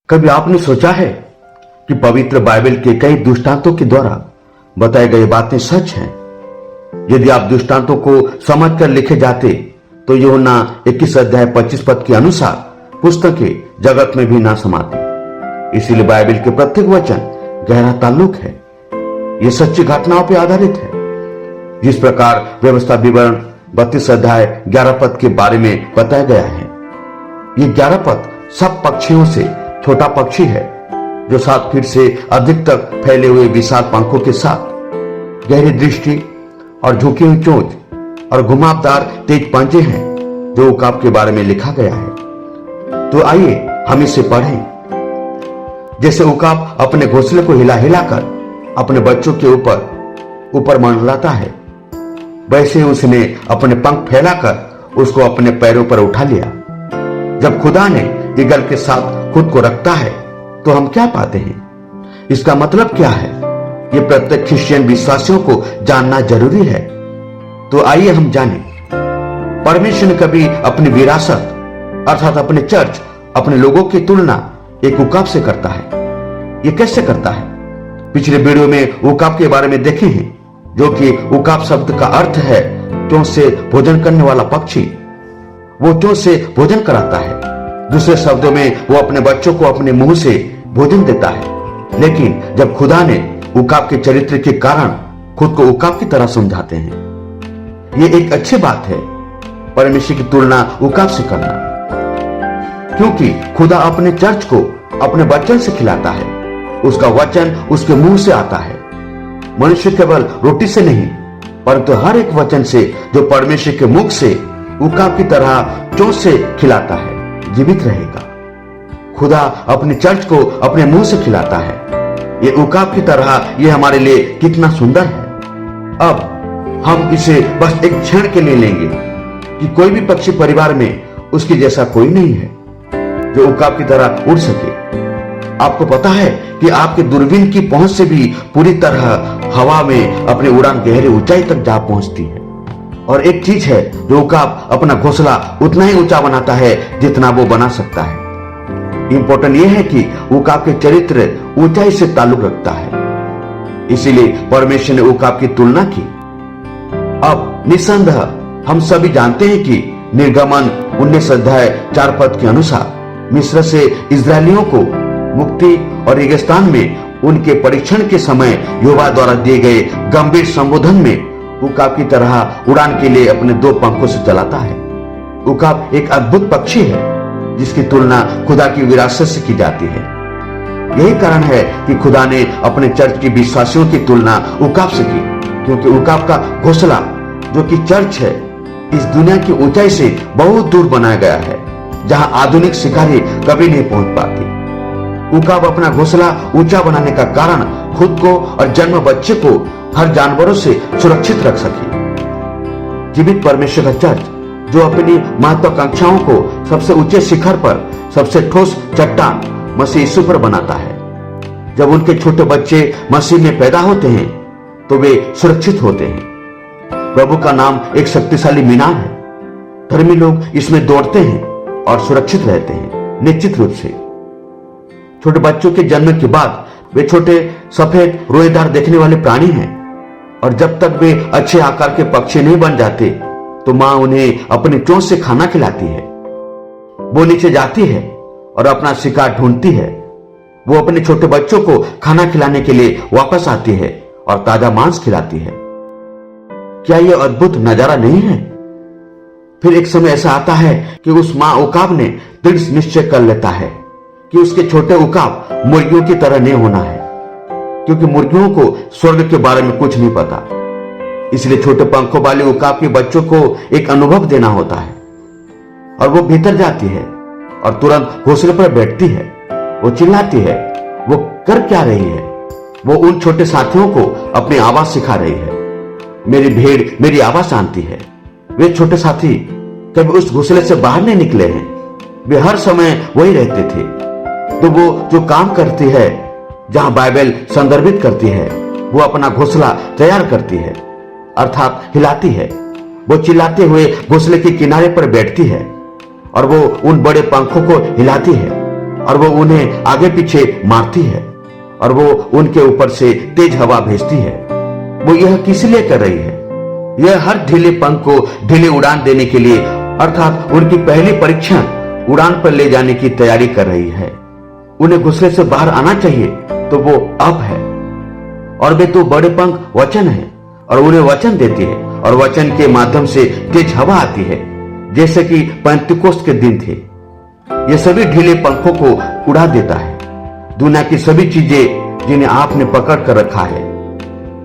कभी आपने सोचा है कि पवित्र बाइबल के कई दृष्टांतों के द्वारा बताई गई बातें सच हैं? यदि आप दृष्टांतों को समझकर लिखे जाते तो यूहन्ना 21 अध्याय 25 पद के अनुसार पुस्तकें जगत में भी ना समाती। इसीलिए बाइबल के प्रत्येक वचन गहरा ताल्लुक है। यह सच्ची घटनाओं पर आधारित है। जिस प्रकार व्यवस्था विवरण 32 अध्याय 11 पद के बारे में बताया गया है, ये 11 पद सब पक्षियों से छोटा पक्षी है जो 7 फीट से अधिक तक फैले हुए विशाल पंखों के साथ गहरी दृष्टि और झुकी हुई चोंच और घुमावदार तेज पंजे हैं जो उकाब के बारे में लिखा गया है। तो आइए हम इसे पढ़ें। जैसे उकाब अपने घोंसले को हिला हिलाकर अपने बच्चों के ऊपर मंडलाता है, वैसे उसने अपने पंख फैलाकर उसको अपने पैरों पर उठा लिया। जब खुदा ने ईगल के साथ खुद को रखता है तो हम क्या पाते हैं? इसका मतलब क्या है? ये प्रत्येक क्रिश्चियन विश्वासियों को जानना जरूरी है। तो आइए हम जानें। परमेश्वर ने कभी अपनी विरासत अर्थात अपने चर्च, अपने लोगों की तुलना एक उकाब से करता है। ये कैसे करता है? पिछले वीडियो में उकाब के बारे में देखे हैं, जो कि उकाब शब्द का अर्थ है चोंच से भोजन करने वाला पक्षी। वो चोंच से भोजन कराता है। दूसरे शब्दों में वो अपने बच्चों को अपने मुंह से भोजन देता है। लेकिन जब खुदा ने उकाब के चरित्र के कारण खुद को उकाब की तरह समझाते हैं, ये एक अच्छी बात है परमेश्वर की तुलना उकाब से करना, क्योंकि खुदा अपने चर्च को अपने वचन से खिलाता है। उसका वचन उसके मुंह से आता है। मनुष्य केवल रोटी से नहीं, परंतु हर एक वचन से जो परमेश्वर के मुख से उकाब की तरह चोंच से खिलाता है, जीवित रहेगा। खुदा अपने चर्च को अपने मुंह से खिलाता है। ये उकाब की तरह ये हमारे लिए कितना सुंदर है। अब हम इसे बस एक क्षण के लिए लेंगे कि कोई भी पक्षी परिवार में उसके जैसा कोई नहीं है जो उकाब की तरह उड़ सके। आपको पता है कि आपके दूरबीन की पहुंच से भी पूरी तरह हवा में अपनी उड़ान गहरी ऊंचाई तक जा पहुंचती है। और एक चीज है जो उकाब अपना घोंसला उतना ही ऊंचा बनाता है जितना वो बना सकता है। इंपॉर्टेंट यह है कि उकाब के चरित्र ऊंचाई से ताल्लुक रखता है। इसीलिए परमेश्वर ने उकाब की तुलना की। अब निसंदेह हम सभी जानते हैं कि निर्गमन 19 अध्याय 4 पद के अनुसार मिस्र से इजरायलियों को मुक्ति और रेगिस्तान में उनके परीक्षण के समय यहोवा द्वारा दिए गए गंभीर संबोधन में उकाब की तरह उड़ान के लिए अपने 2 पंखों से चलाता है। उकाब एक अद्भुत पक्षी है जिसकी तुलना खुदा की विरासत से की जाती है। यही कारण है कि खुदा ने अपने चर्च की विश्वासियों की तुलना उकाब से की, क्योंकि उकाब का घोंसला जो कि चर्च है, इस दुनिया की ऊंचाई से बहुत दूर बनाया गया है, जहां आधुनिक शिकारी कभी नहीं पहुंच पाती। उकाब अपना घोंसला ऊंचा बनाने का कारण खुद को और जन्म बच्चे को हर जानवरों से सुरक्षित रख सके। जीवित परमेश्वर का चर्च जो अपनी महत्वाकांक्षाओं को सबसे ऊंचे शिखर पर, सबसे ठोस चट्टान मसीह यीशु पर बनाता है। जब उनके छोटे बच्चे मसीह में पैदा होते हैं तो वे सुरक्षित होते हैं। प्रभु का नाम एक शक्तिशाली मीनार है। धर्मी लोग इसमें दौड़ते हैं और सुरक्षित रहते हैं। निश्चित रूप से छोटे बच्चों के जन्म के बाद वे छोटे सफेद रोएदार देखने वाले प्राणी हैं, और जब तक वे अच्छे आकार के पक्षी नहीं बन जाते तो मां उन्हें अपनी चोंच से खाना खिलाती है। वो नीचे जाती है और अपना शिकार ढूंढती है। वो अपने छोटे बच्चों को खाना खिलाने के लिए वापस आती है और ताजा मांस खिलाती है। क्या यह अद्भुत नजारा नहीं है? फिर एक समय ऐसा आता है कि उस मां उकाब ने दृढ़ निश्चय कर लेता है कि उसके छोटे उकाब मुर्गियों की तरह नहीं होना है, क्योंकि मुर्गियों को स्वर्ग के बारे में कुछ नहीं पता। इसलिए छोटे पंखों वाले उकाब के बच्चों को एक अनुभव देना होता है, और वो भीतर जाती है और तुरंत घोंसले पर बैठती है। वो चिल्लाती है। वो कर क्या रही है? वो उन छोटे साथियों को अपनी आवाज सिखा रही है। मेरी भेड़ मेरी आवाज जानती है। वे छोटे साथी कभी उस घोंसले से बाहर नहीं निकले हैं। वे हर समय वही रहते थे। तो वो जो काम करती है, जहां बाइबल संदर्भित करती है, वो अपना घोंसला तैयार करती है, अर्थात हिलाती है। वो चिल्लाते हुए घोंसले के किनारे पर बैठती है और वो उन बड़े पंखों को हिलाती है और वो उन्हें आगे पीछे मारती है और वो उनके ऊपर से तेज हवा भेजती है। वो यह किस लिए कर रही है? यह हर ढीले पंख को ढीली उड़ान देने के लिए, अर्थात उनकी पहली परीक्षण उड़ान पर ले जाने की तैयारी कर रही है। उन्हें घोंसले से बाहर आना चाहिए तो वो अब है, और वे तो बड़े पंख वचन है और उन्हें वचन देती है और वचन के माध्यम से तेज हवा आती है, जैसे कि पेंतिकोस्त के दिन थे। ये सभी ढीले पंखों को उड़ा देता है। दुनिया की सभी चीजें जिन्हें आपने पकड़ कर रखा है,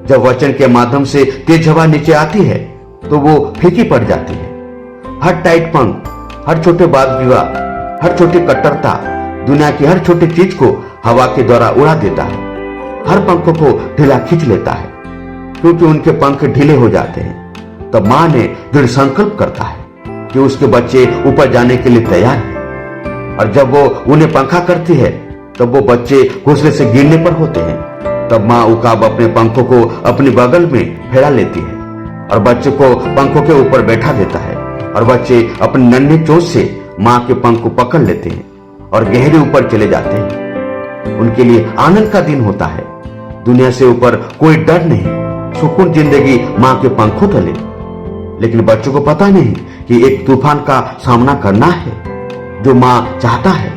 जब वचन के माध्यम से तेज हवा नीचे आती है तो वो फीकी पड़ जाती है। हर टाइट पंख, हर छोटे वाद विवाद, हर छोटी कट्टरता दुनिया की हर छोटी चीज को हवा के द्वारा उड़ा देता है। हर पंखों को ढीला खींच लेता है। क्योंकि उनके पंख ढीले हो जाते हैं, तब मां ने दृढ़ संकल्प करता है कि उसके बच्चे ऊपर जाने के लिए तैयार हैं। और जब वो उन्हें पंखा करती है तब वो बच्चे घोंसले से गिरने पर होते हैं। तब माँ उकाब अपने पंखों को अपनी बगल में फैला लेती है और बच्चे को पंखों के ऊपर बैठा देता है और बच्चे अपने नन्हे चोंच से माँ के पंख को पकड़ लेते हैं और गहरे ऊपर चले जाते हैं। उनके लिए आनंद का दिन होता है। दुनिया से ऊपर कोई डर नहीं, सुकून जिंदगी माँ के पंखों तले। लेकिन बच्चों को पता नहीं कि एक तूफान का सामना करना है जो माँ चाहता है।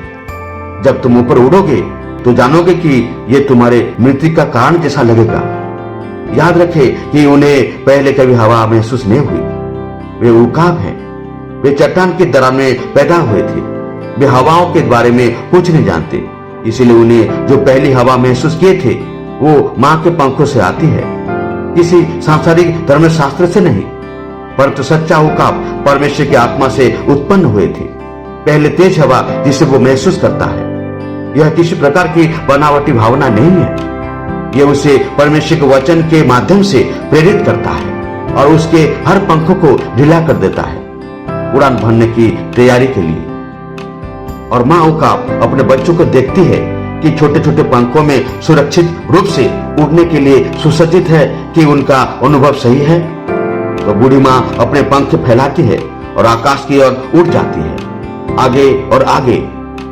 जब तुम ऊपर उड़ोगे तो जानोगे कि यह तुम्हारे मृत्यु का कारण जैसा लगेगा। याद रखे कि उन्हें पहले कभी हवा महसूस नहीं हुई। वे उकाब हैं। वे चट्टान की दरार में पैदा हुए थे। वे हवाओं के बारे में कुछ नहीं जानते, इसीलिए उन्हें जो पहली हवा महसूस किए थे वो माँ के पंखों से आती है, किसी सांसारिक धर्मशास्त्र से नहीं, परंतु सच्चा उकाब परमेश्वर की आत्मा से उत्पन्न हुए थे। पहले तेज हवा जिसे वो महसूस करता है, यह किसी प्रकार की बनावटी भावना नहीं है। यह उसे परमेश्वर के वचन के माध्यम से प्रेरित करता है और उसके हर पंखों को ढीला कर देता है उड़ान भरने की तैयारी के लिए। और माँ उकाब अपने बच्चों को देखती है कि छोटे छोटे पंखों में सुरक्षित रूप से उड़ने के लिए सुसज्जित है कि उनका अनुभव सही है। तो बूढ़ी माँ अपने पंख फैलाती है और आकाश की ओर उड़ जाती है, आगे और आगे,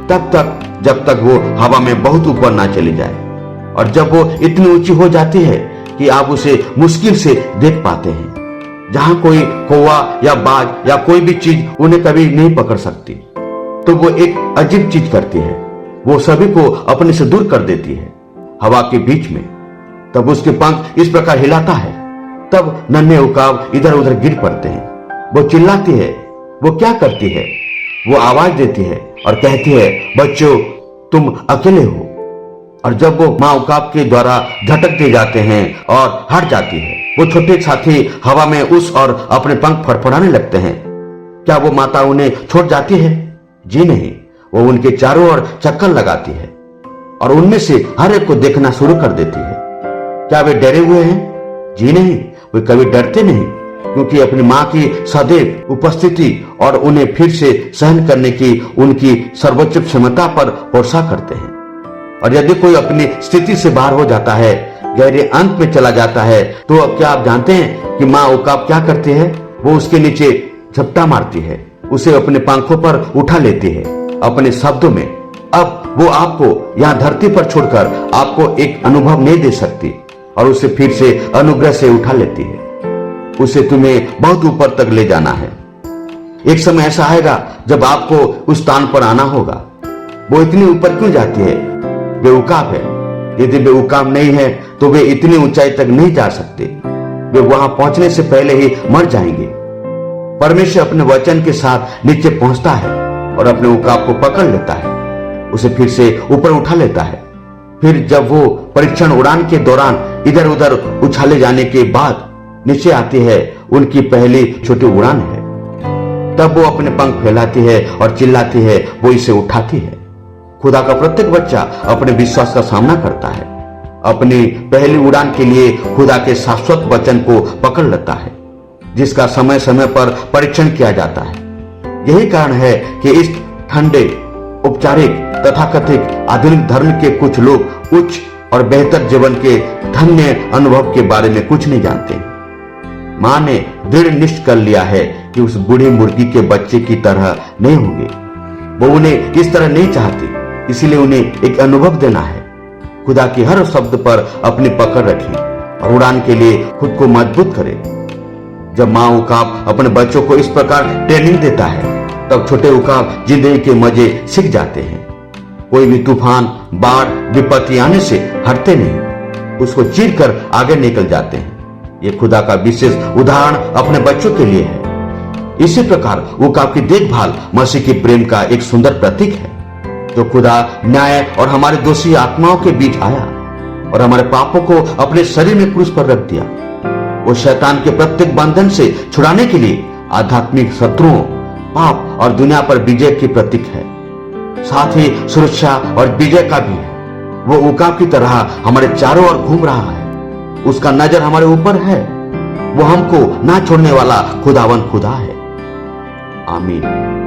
तब तक जब तक वो हवा में बहुत ऊपर ना चली जाए। और जब वो इतनी ऊंची हो जाती है कि आप उसे मुश्किल से देख पाते हैं, जहां कोई कौवा या बाज या कोई भी चीज उन्हें कभी नहीं पकड़ सकती, तो वो एक अजीब चीज करती है। वो सभी को अपने से दूर कर देती है हवा के बीच में। तब उसके पंख इस प्रकार हिलाता है, तब नन्हे उकाब इधर उधर गिर पड़ते हैं। वो चिल्लाती है। वो क्या करती है? वो आवाज देती है और कहती है, बच्चों तुम अकेले हो। और जब वो माँ उकाब के द्वारा झटक दिए जाते हैं और हट जाती है, वो छोटे साथी हवा में उस और अपने पंख फड़फड़ाने लगते हैं। क्या वो माता उन्हें छोड़ जाती है? जी नहीं, वो उनके चारों ओर चक्कर लगाती है और उनमें से हर एक को देखना शुरू कर देती है। क्या वे डरे हुए हैं? जी नहीं, वे कभी डरते नहीं, क्योंकि अपनी माँ की सदैव उपस्थिति और उन्हें फिर से सहन करने की उनकी सर्वोच्च क्षमता पर भरोसा करते हैं। और यदि कोई अपनी स्थिति से बाहर हो जाता है, गहरे अंत में चला जाता है, तो क्या आप जानते हैं कि माँ उकाब क्या करती है? वो उसके नीचे झपटा मारती है, उसे अपने पंखों पर उठा लेती है। अपने शब्दों में, अब वो आपको यहाँ धरती पर छोड़कर आपको एक अनुभव नहीं दे सकती और उसे फिर से अनुग्रह से उठा लेती है। उसे तुम्हें बहुत ऊपर तक ले जाना है। एक समय ऐसा आएगा जब आपको उस स्थान पर आना होगा। वो इतनी ऊपर क्यों जाती है? वे उकाब है। यदि वे उकाब नहीं है तो वे इतनी ऊंचाई तक नहीं जा सकते। वे वहां पहुंचने से पहले ही मर जाएंगे। परमेश्वर अपने वचन के साथ नीचे पहुंचता है और अपने उकाब को पकड़ लेता है, उसे फिर से ऊपर उठा लेता है। फिर जब वो परीक्षण उड़ान के दौरान इधर उधर उछाले जाने के बाद नीचे आती है, उनकी पहली छोटी उड़ान है, तब वो अपने पंख फैलाती है और चिल्लाती है, वो इसे उठाती है। खुदा का प्रत्येक बच्चा अपने विश्वास का सामना करता है। अपनी पहली उड़ान के लिए खुदा के शाश्वत वचन को पकड़ लेता है, जिसका समय समय पर परीक्षण किया जाता है। यही कारण है कि इस ठंडे, औपचारिक तथाकथित आधुनिक धर्म के कुछ लोग उच्च और बेहतर जीवन के धन्य अनुभव के बारे में कुछ नहीं जानते। माँ ने दृढ़ निश्चय कर लिया है कि उस बूढ़ी मुर्गी के बच्चे की तरह नहीं होंगे। वो उन्हें इस तरह नहीं चाहती। इसलिए उन्हें एक अनुभव देना है। खुदा की हर शब्द पर अपनी पकड़ रखें और उड़ान के लिए खुद को मजबूत करें। जब माँ उकाब अपने बच्चों को इस प्रकार ट्रेनिंग देता है, तब छोटे उकाब जिंदगी के मजे सीख जाते हैं। कोई भी तूफान, बाढ़, विपत्ति आने से हटते नहीं, उसको चीर कर आगे निकल जाते हैं। ये खुदा का विशेष उदाहरण अपने बच्चों के लिए है। इसी प्रकार उकाब की देखभाल मसीह की प्रेम का एक सुंदर प्रतीक है, जो खुदा न्याय और हमारे दोषी आत्माओं के बीच आया और हमारे पापों को अपने शरीर में क्रूस पर रख दिया। वो शैतान के प्रत्येक बंधन से छुड़ाने के लिए आध्यात्मिक शत्रुओं, पाप और दुनिया पर विजय की प्रतीक है, साथ ही सुरक्षा और विजय का भी है। वो उकाब की तरह हमारे चारों ओर घूम रहा है। उसका नजर हमारे ऊपर है। वो हमको ना छोड़ने वाला खुदावन खुदा है। आमीन।